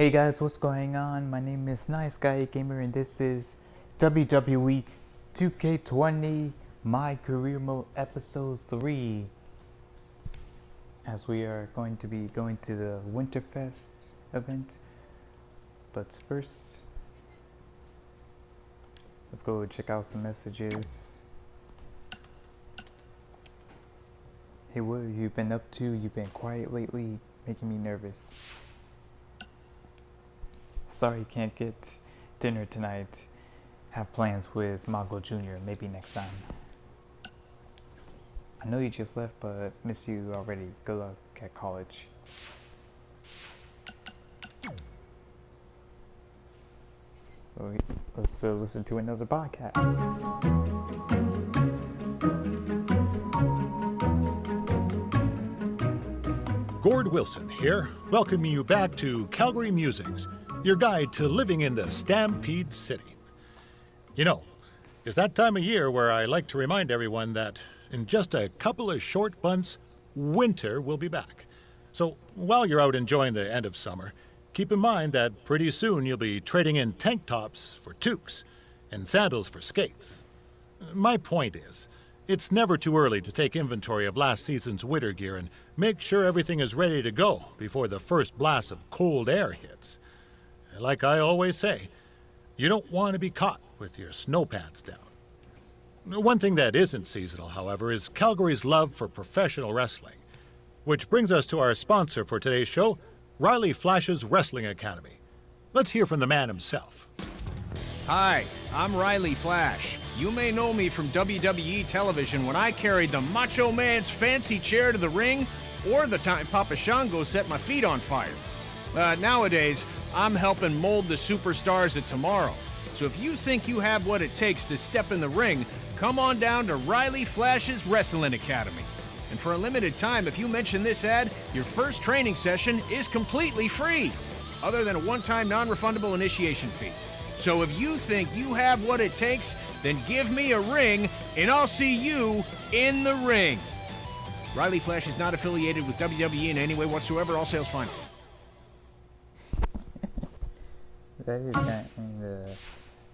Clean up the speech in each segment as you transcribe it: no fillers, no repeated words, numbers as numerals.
Hey guys, what's going on? My name is Nice Guy Gamer and this is WWE 2K20 MyCareer Mode Episode 3. As we are going to be going to the Winterfest event. But first, let's go check out some messages. Hey, what have you been up to? You've been quiet lately, making me nervous. Sorry, can't get dinner tonight. Have plans with Mago Jr. Maybe next time. I know you just left, but miss you already. Good luck at college. So let's listen to another podcast. Gord Wilson here, welcoming you back to Calgary Musings, your guide to living in the Stampede City. You know, it's that time of year where I like to remind everyone that in just a couple of short months, winter will be back. So while you're out enjoying the end of summer, keep in mind that pretty soon you'll be trading in tank tops for toques and sandals for skates. My point is, it's never too early to take inventory of last season's winter gear and make sure everything is ready to go before the first blast of cold air hits. Like I always say, you don't want to be caught with your snow pants down. One thing that isn't seasonal, however, is Calgary's love for professional wrestling. Which brings us to our sponsor for today's show, Riley Flash's Wrestling Academy. Let's hear from the man himself. Hi, I'm Riley Flash. You may know me from WWE television when I carried the Macho Man's fancy chair to the ring, or the time Papa Shango set my feet on fire. Nowadays, I'm helping mold the superstars of tomorrow. So if you think you have what it takes to step in the ring, come on down to Riley Flash's Wrestling Academy. And for a limited time, if you mention this ad, your first training session is completely free, other than a one-time non-refundable initiation fee. So if you think you have what it takes, then give me a ring, and I'll see you in the ring. Riley Flash is not affiliated with WWE in any way whatsoever. All sales final. That is kind of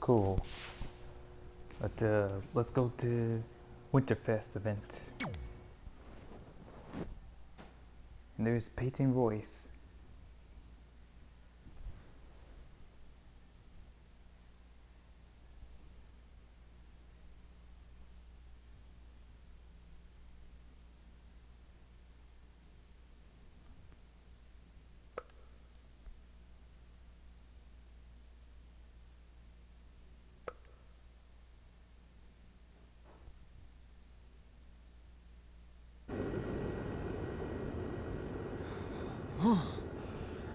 cool. But let's go to Winterfest event. And there's Peyton Royce.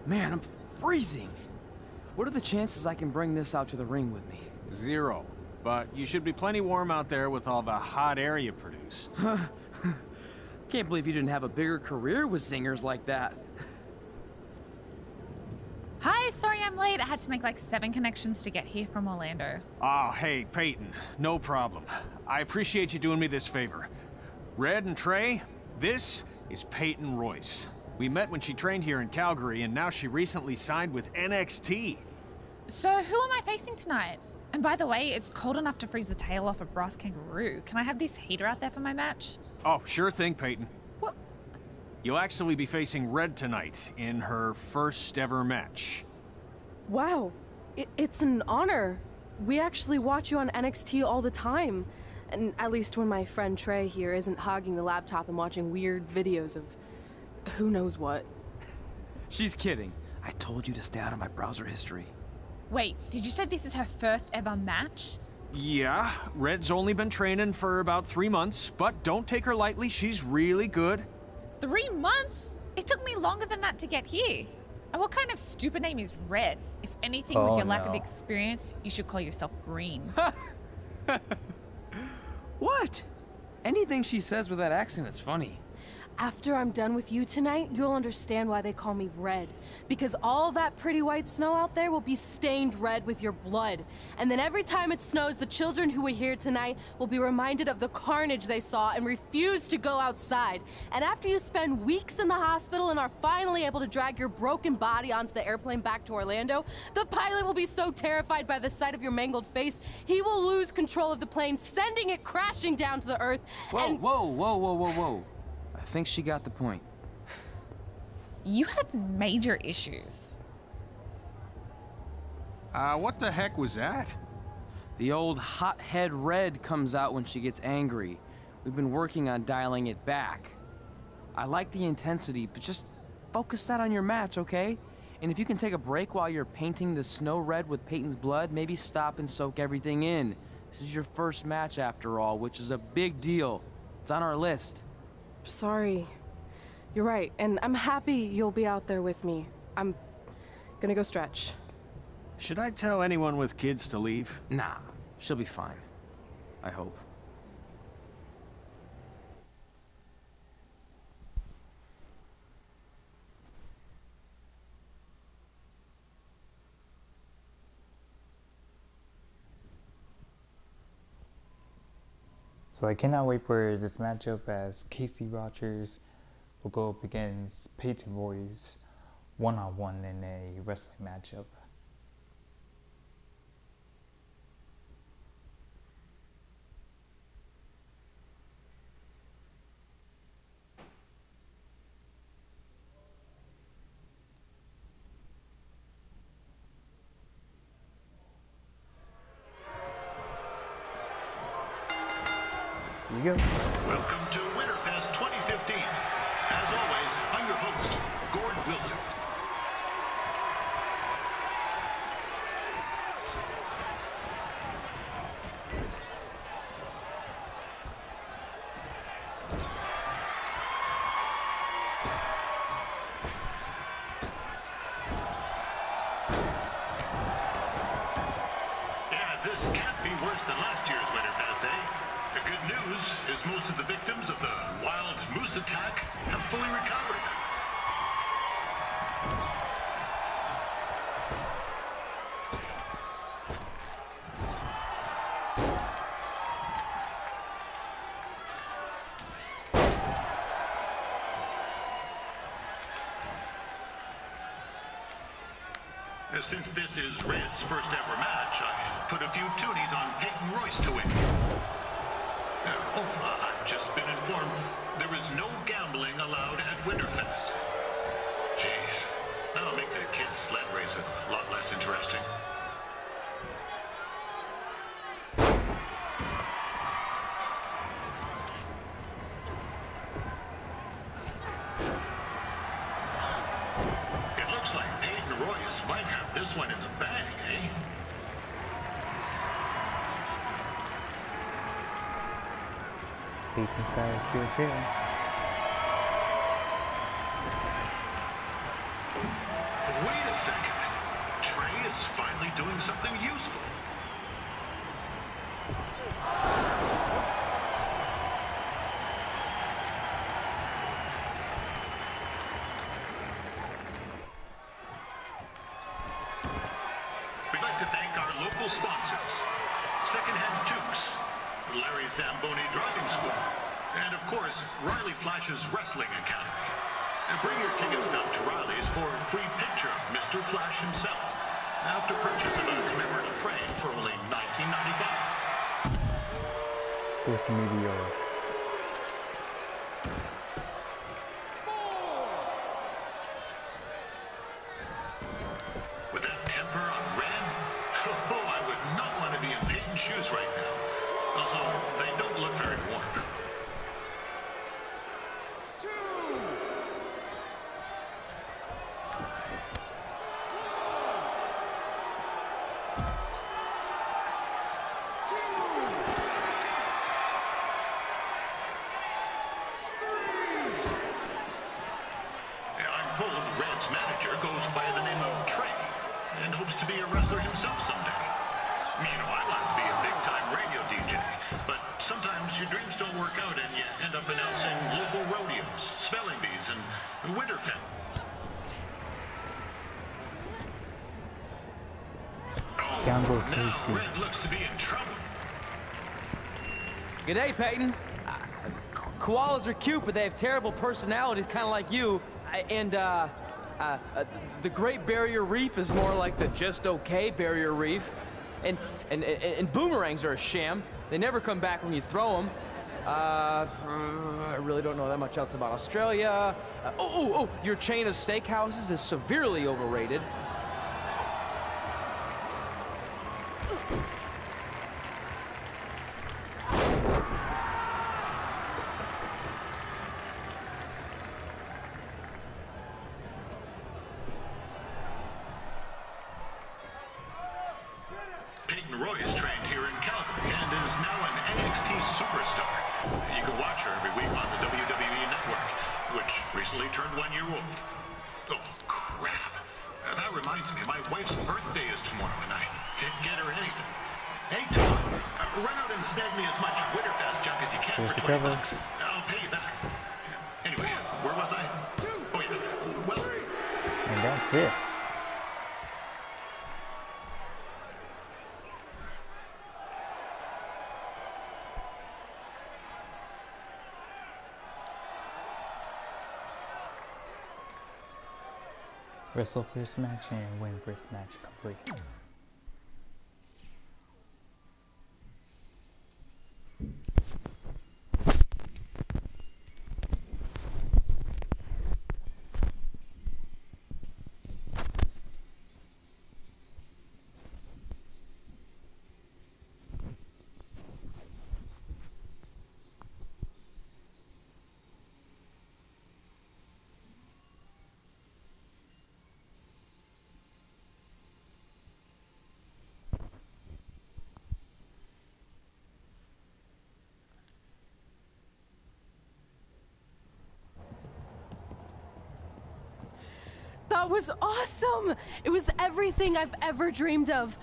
Man, I'm freezing. What are the chances I can bring this out to the ring with me? 0. But you should be plenty warm out there with all the hot air you produce. Can't believe you didn't have a bigger career with singers like that. Hi, sorry I'm late. I had to make like 7 connections to get here from Orlando. Oh, hey, Peyton. No problem. I appreciate you doing me this favor. Red and Trey, this is Peyton Royce. We met when she trained here in Calgary, and now she recently signed with NXT. So who am I facing tonight? And by the way, it's cold enough to freeze the tail off a brass kangaroo. Can I have this heater out there for my match? Oh, sure thing, Peyton. What? You'll actually be facing Red tonight in her first ever match. Wow, it's an honor. We actually watch you on NXT all the time. And at least when my friend Trey here isn't hogging the laptop and watching weird videos of who knows what. She's kidding. I told you to stay out of my browser history. Wait, did you say this is her first ever match? Yeah, Red's only been training for about 3 months, but don't take her lightly, she's really good. 3 months? It took me longer than that to get here. And what kind of stupid name is Red? If anything, with your lack of experience, you should call yourself Green. What? Anything she says with that accent is funny. After I'm done with you tonight, you'll understand why they call me Red. Because all that pretty white snow out there will be stained red with your blood. And then every time it snows, the children who were here tonight will be reminded of the carnage they saw and refuse to go outside. And after you spend weeks in the hospital and are finally able to drag your broken body onto the airplane back to Orlando, the pilot will be so terrified by the sight of your mangled face, he will lose control of the plane, sending it crashing down to the earth. Whoa. I think she got the point. You have major issues. What the heck was that? The old hothead Red comes out when she gets angry. We've been working on dialing it back. I like the intensity, but just focus that on your match, okay? And if you can take a break while you're painting the snow red with Peyton's blood, maybe stop and soak everything in. This is your first match after all, which is a big deal. It's on our list. Sorry. You're right, and I'm happy you'll be out there with me. I'm gonna go stretch. Should I tell anyone with kids to leave? Nah, she'll be fine. I hope. So I cannot wait for this matchup as Casey Rogers will go up against Peyton Royce one-on-one in a wrestling matchup. Here you go. Welcome to Winterfest 2015. As always, I'm your host, Gord Wilson. Yeah, this can't be worse than last year's Winterfest, eh? The good news is most of the victims of the wild moose attack have fully recovered. Since this is Red's first ever match, I put a few toonies on Peyton Royce to win. I've just been informed there is no gambling allowed at Winterfest. Jeez, that'll make the kids' sled races a lot less interesting. It looks like Peyton Royce might have this one in the bag, eh? Peyton's got a steel chair. Wait a second. Trey is finally doing something useful. We'd like to thank our local sponsors, Secondhand Tukes, Larry Zamboni Driving School, and of course, Riley Flash's Wrestling Academy. And bring your tickets down to Riley's for a free picture of Mr. Flash himself, after purchase of a commemorative frame for only $19.95. This meteor. With that temper on Red, I would not want to be in Peyton's shoes right now. Also, they don't look very warm. I'm told Red's manager goes by the name of Trey and hopes to be a wrestler himself someday. You know, I want to be a big-time radio DJ, but sometimes your dreams don't work out and you end up announcing local rodeos, spelling bees, and Winterfell. Oh, now Red looks to be in trouble. G'day, Peyton. Koalas are cute, but they have terrible personalities, kind of like you. The Great Barrier Reef is more like the just okay Barrier Reef. And boomerangs are a sham. They never come back when you throw them. I really don't know that much else about Australia. Your chain of steakhouses is severely overrated. Roy's trained here in Calgary and is now an NXT superstar. You can watch her every week on the WWE Network, which recently turned 1 year old. Oh, crap. That reminds me, my wife's birthday is tomorrow, and I didn't get her anything. Hey, Tom, run out and snag me as much Winterfest junk as you can for $20. I'll pay you back. Anyway, where was I? Oh, yeah. Well... And that's it. Wrestle first match and win first match complete. That was awesome! It was everything I've ever dreamed of.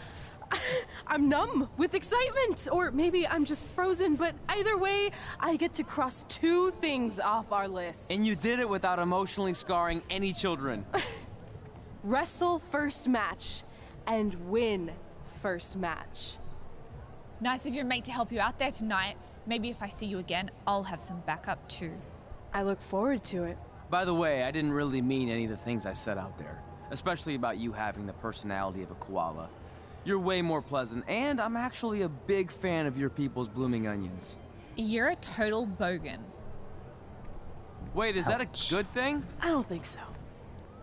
I'm numb with excitement, or maybe I'm just frozen, but either way, I get to cross 2 things off our list. And you did it without emotionally scarring any children. Wrestle first match and win first match. Nice of your mate to help you out there tonight. Maybe if I see you again, I'll have some backup too. I look forward to it. By the way, I didn't really mean any of the things I said out there, especially about you having the personality of a koala. You're way more pleasant, and I'm actually a big fan of your people's blooming onions. You're a total bogan. Wait, is that a good thing? I don't think so.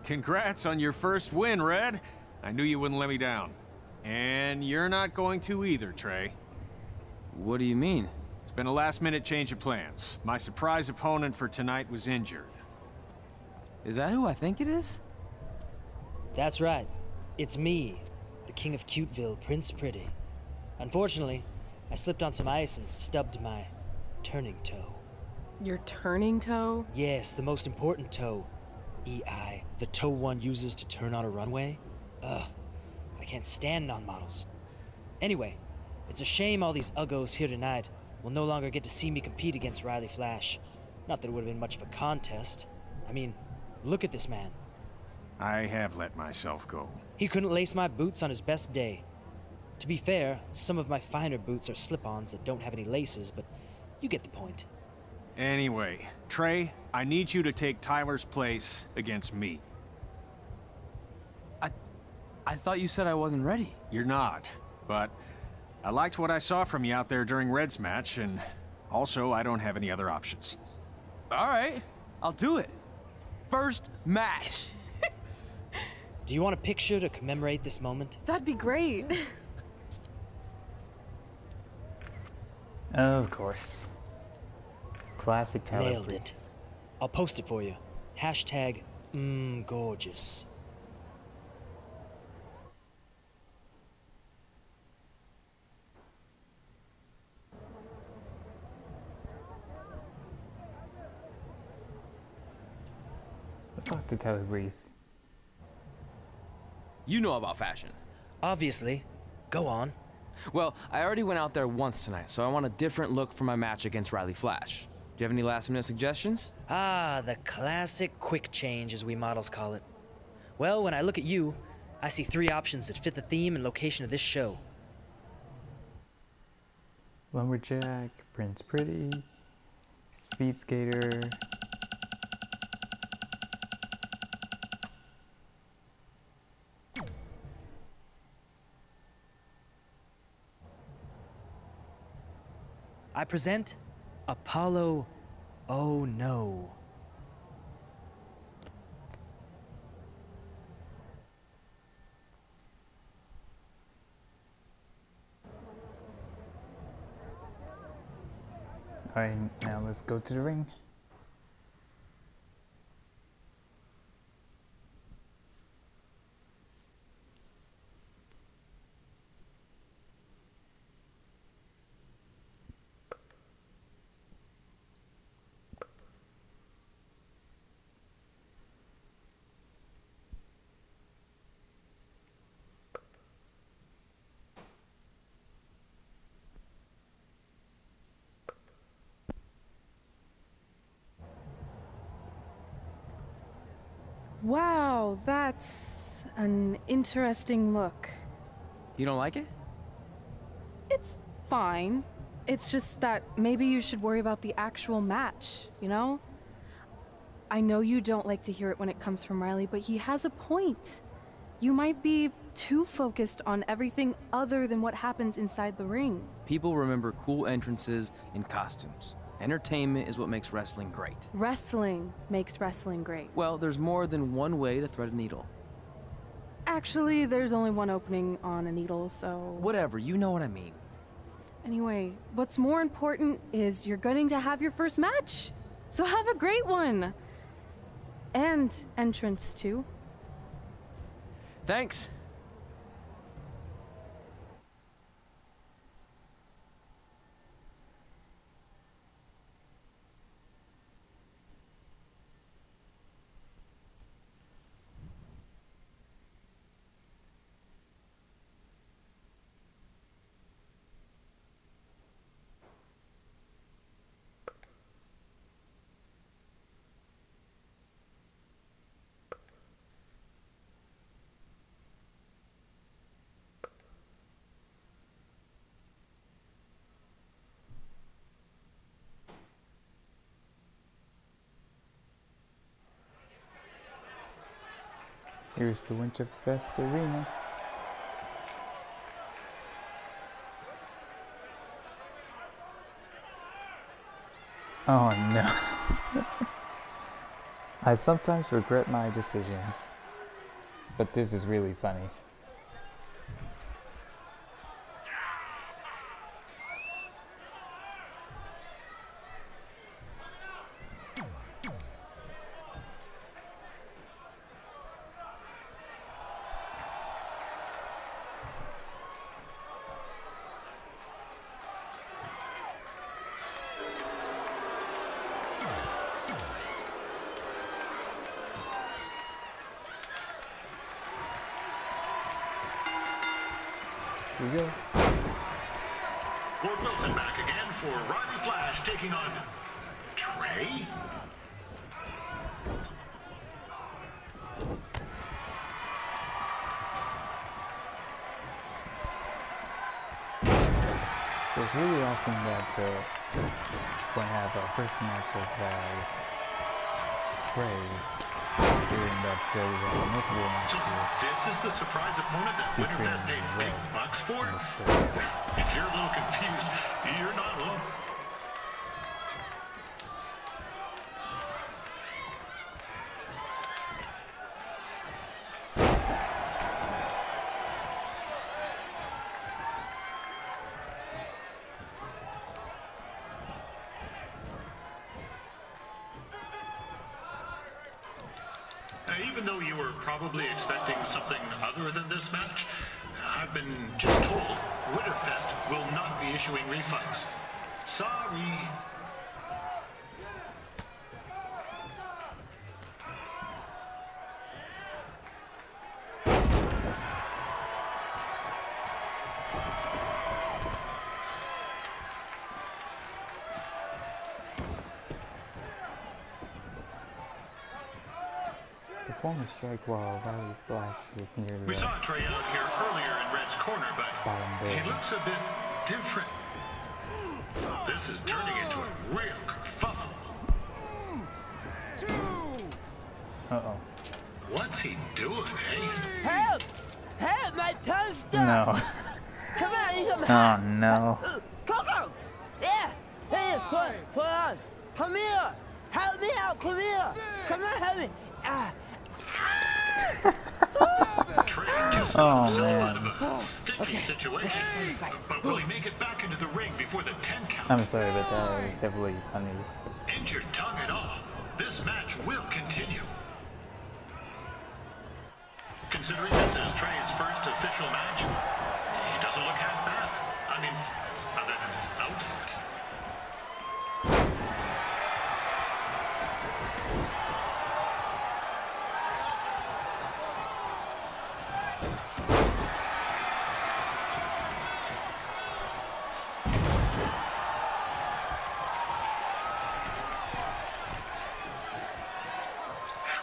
Congrats on your first win, Red. I knew you wouldn't let me down. And you're not going to either, Trey. What do you mean? It's been a last-minute change of plans. My surprise opponent for tonight was injured. Is that who I think it is? That's right. It's me, the King of Cuteville, Prince Pretty. Unfortunately, I slipped on some ice and stubbed my turning toe. Your turning toe? Yes, the most important toe. EI, the toe one uses to turn on a runway. Ugh, I can't stand non-models. Anyway, it's a shame all these uggos here tonight will no longer get to see me compete against Riley Flash. Not that it would have been much of a contest. I mean, look at this man. I have let myself go. He couldn't lace my boots on his best day. To be fair, some of my finer boots are slip-ons that don't have any laces, but you get the point. Anyway, Trey, I need you to take Tyler's place against me. I thought you said I wasn't ready. You're not, but I liked what I saw from you out there during Red's match, and also I don't have any other options. All right, I'll do it. First match. Do you want a picture to commemorate this moment? That'd be great. Of course. Classic Tyler. Nailed it. I'll post it for you. Hashtag gorgeous. Let's talk to Tyler Breeze. You know about fashion. Obviously. Go on. Well, I already went out there once tonight, so I want a different look for my match against Riley Flash. Do you have any last-minute suggestions? Ah, the classic quick change, as we models call it. Well, when I look at you, I see 3 options that fit the theme and location of this show. Lumberjack, Prince Pretty, Speed Skater. I present Apollo Oh No. Alright, now let's go to the ring. Wow, that's an interesting look. You don't like it? It's fine. It's just that maybe you should worry about the actual match, you know? I know you don't like to hear it when it comes from Riley, but he has a point. You might be too focused on everything other than what happens inside the ring. People remember cool entrances and costumes. Entertainment is what makes wrestling great. Wrestling makes wrestling great. Well, there's more than one way to thread a needle. Actually, there's only one opening on a needle, so... Whatever, you know what I mean. Anyway, what's more important is you're going to have your first match. So have a great one. And entrance, too. Thanks. Here's the Winterfest Arena. Oh no. I sometimes regret my decisions, but this is really funny. Here we go. Gord Wilson back again for Riley Flash taking on Trey. So it's really awesome that we're going to have our first match of Trey. During that we have multiple matches. So this is the surprise opponent that Winterfest paid big bucks for? If you're a little confused, you're not alone. Even though you were probably expecting something other than this match, I've been just told Winterfest will not be issuing refunds. Sorry. perform a strike while Riley Flash is near the We saw Trey out here earlier in Red's corner, but bottom there. he looks a bit different. This is turning into a real kerfuffle. Uh-oh. What's he doing, eh? Help! Help! My tongue's stuck! No. Come on, you come Oh, no. Coco! Yeah! Hey, hold on! Come here! Help me out! Come here! Come on, help me! Trey just got himself out of a sticky situation. But will he make it back into the ring before the 10 count? I'm sorry, but that is definitely funny. Injured tongue and all, this match will continue. Considering this is Trey's first official match, he doesn't look half bad. I mean, other than his outfit.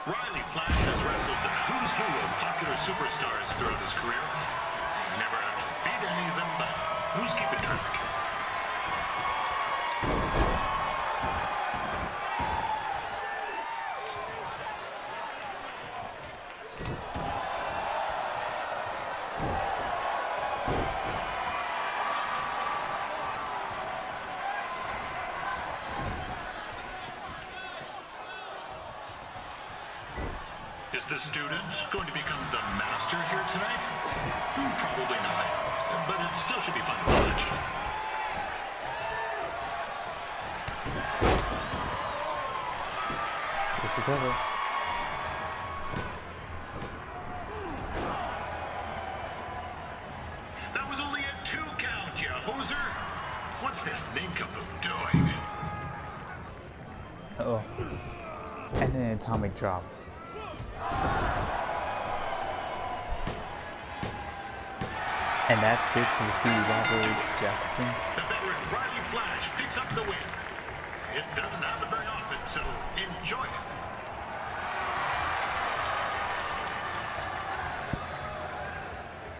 Riley Flash has wrestled the who's who of popular superstars throughout his career. Never actually beat any of them, but who's keeping track? Is the student going to become the master here tonight? Probably not, but it still should be fun to watch. Just recover. That was only a 2 count, you hoser! What's this nincompoop doing? Uh-oh. And then atomic drop. And that's it for Robert Jackson. The veteran Riley Flash picks up the win. It doesn't happen very often, so enjoy it.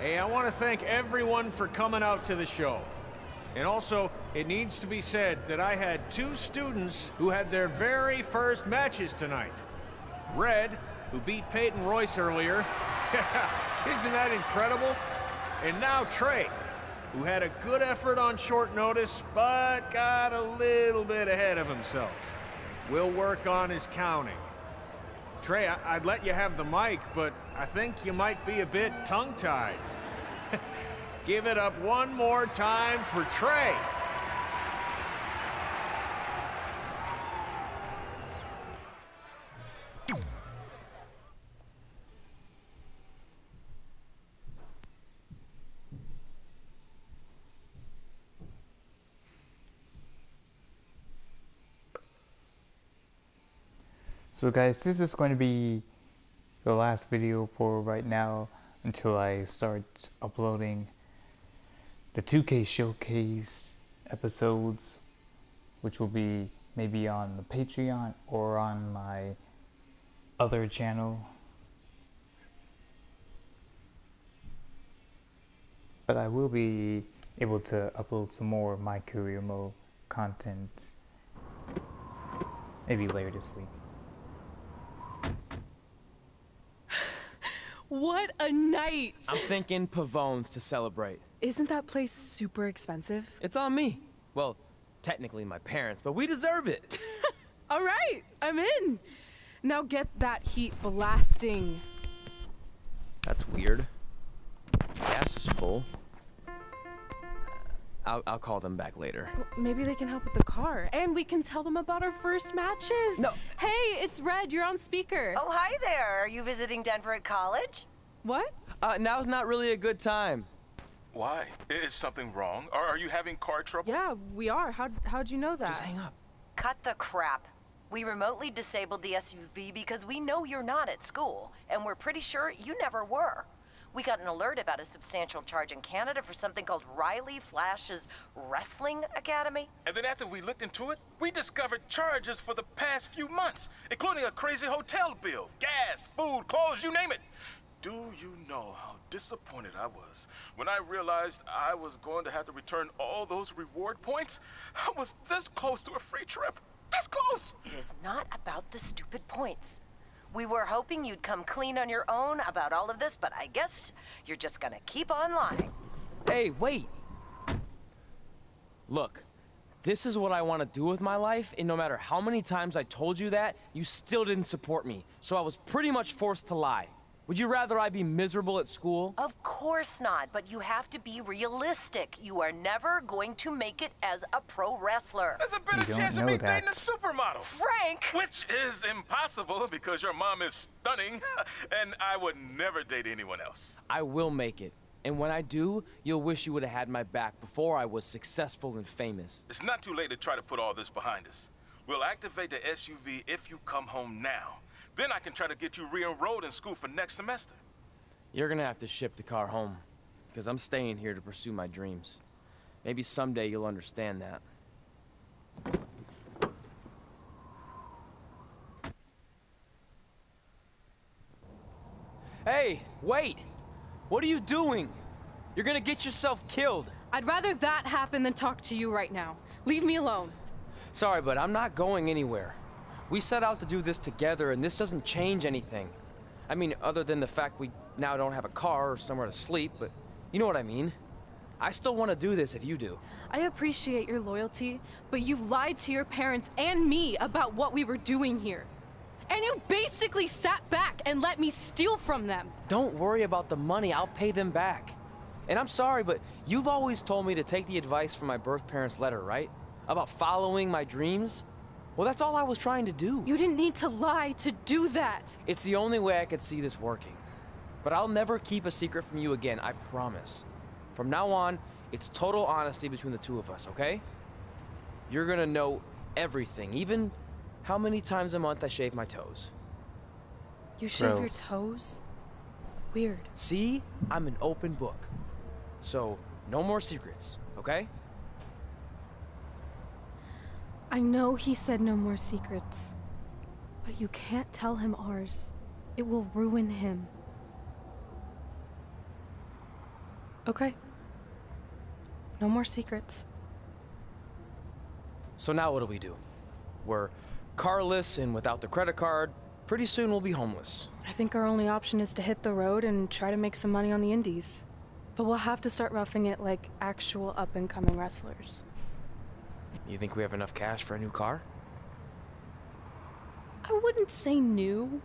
Hey, I want to thank everyone for coming out to the show. And also, it needs to be said that I had 2 students who had their very first matches tonight. Red, who beat Peyton Royce earlier. Isn't that incredible? And now Trey, who had a good effort on short notice, but got a little bit ahead of himself. We'll work on his counting. Trey, I'd let you have the mic, but I think you might be a bit tongue-tied. Give it up one more time for Trey. So guys, this is going to be the last video for right now until I start uploading the 2K Showcase episodes, which will be maybe on the Patreon or on my other channel. But I will be able to upload some more MyCareer Mode content maybe later this week. What a night! I'm thinking Pavone's to celebrate. Isn't that place super expensive? It's on me. Well, technically my parents, but we deserve it. All right, I'm in. Now get that heat blasting. That's weird. Gas is full. I'll call them back later. Well, maybe they can help with the car, and we can tell them about our first matches. No. Hey, it's Red. You're on speaker. Oh, hi there. Are you visiting Denver at college? What? Now's not really a good time. Why? Is something wrong? Or are you having car trouble? Yeah, we are. How'd you know that? Just hang up. Cut the crap. We remotely disabled the SUV because we know you're not at school, and we're pretty sure you never were. We got an alert about a substantial charge in Canada for something called Riley Flash's Wrestling Academy. And then after we looked into it, we discovered charges for the past few months, including a crazy hotel bill, gas, food, clothes, you name it. Do you know how disappointed I was when I realized I was going to have to return all those reward points? I was this close to a free trip. This close! It is not about the stupid points. We were hoping you'd come clean on your own about all of this, but I guess you're just gonna keep on lying. Hey, wait! Look, this is what I want to do with my life, and no matter how many times I told you that, you still didn't support me, so I was pretty much forced to lie. Would you rather I be miserable at school? Of course not, but you have to be realistic. You are never going to make it as a pro wrestler. There's a better chance of me dating a supermodel. Frank! Which is impossible because your mom is stunning, and I would never date anyone else. I will make it. And when I do, you'll wish you would have had my back before I was successful and famous. It's not too late to try to put all this behind us. We'll activate the SUV if you come home now. Then I can try to get you re-enrolled in school for next semester. You're gonna have to ship the car home, because I'm staying here to pursue my dreams. Maybe someday you'll understand that. Hey, wait! What are you doing? You're gonna get yourself killed. I'd rather that happen than talk to you right now. Leave me alone. Sorry, but I'm not going anywhere. We set out to do this together, and this doesn't change anything. I mean, other than the fact we now don't have a car or somewhere to sleep, but you know what I mean. I still want to do this if you do. I appreciate your loyalty, but you lied to your parents and me about what we were doing here. And you basically sat back and let me steal from them. Don't worry about the money, I'll pay them back. And I'm sorry, but you've always told me to take the advice from my birth parents' letter, right? About following my dreams? Well, that's all I was trying to do. You didn't need to lie to do that. It's the only way I could see this working. But I'll never keep a secret from you again, I promise. From now on, it's total honesty between the two of us, okay? You're gonna know everything, even how many times a month I shave my toes. You shave your toes? Weird. See? I'm an open book. So, no more secrets, okay? I know he said no more secrets, but you can't tell him ours. It will ruin him. Okay. No more secrets. So now what do? We're carless and without the credit card. Pretty soon we'll be homeless. I think our only option is to hit the road and try to make some money on the indies. But we'll have to start roughing it like actual up-and-coming wrestlers. You think we have enough cash for a new car? I wouldn't say new.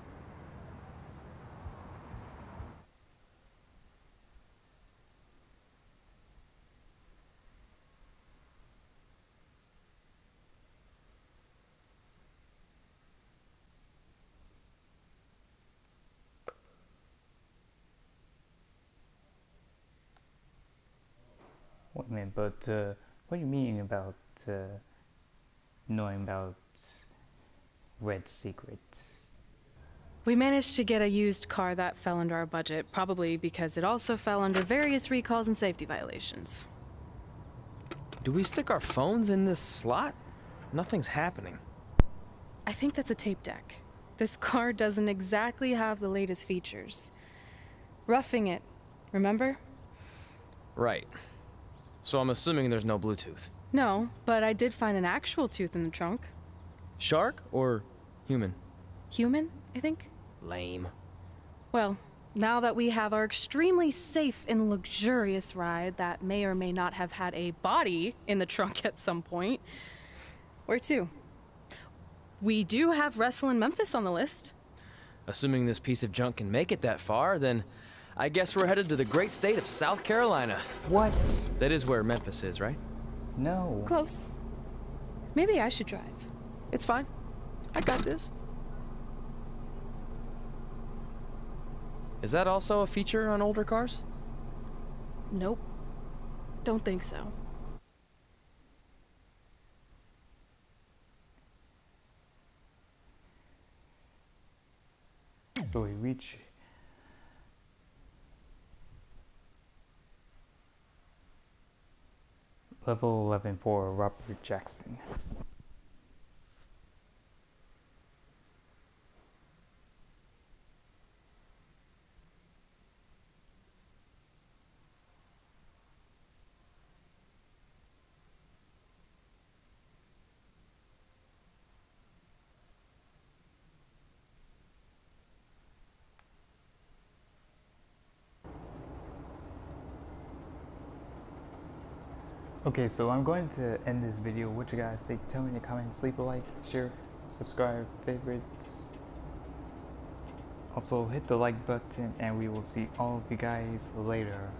Wait a minute, but what do you mean about knowing about Red's secrets? We managed to get a used car that fell under our budget, probably because it also fell under various recalls and safety violations. Do we stick our phones in this slot? Nothing's happening. I think that's a tape deck. This car doesn't exactly have the latest features. Roughing it, remember? Right. So I'm assuming there's no Bluetooth. No, but I did find an actual tooth in the trunk. Shark or human? Human, I think. Lame. Well, now that we have our extremely safe and luxurious ride that may or may not have had a body in the trunk at some point, where to? We do have Wrestle in Memphis on the list. Assuming this piece of junk can make it that far, then I guess we're headed to the great state of South Carolina. What? That is where Memphis is, right? No. Close. Maybe I should drive. It's fine. I got this. Is that also a feature on older cars? Nope. Don't think so. So we reach Level 11 for Robert Jackson. Okay, so I'm going to end this video. What you guys think? Tell me in the comments. Leave a like, share, subscribe, favorites. Also hit the like button, and we will see all of you guys later.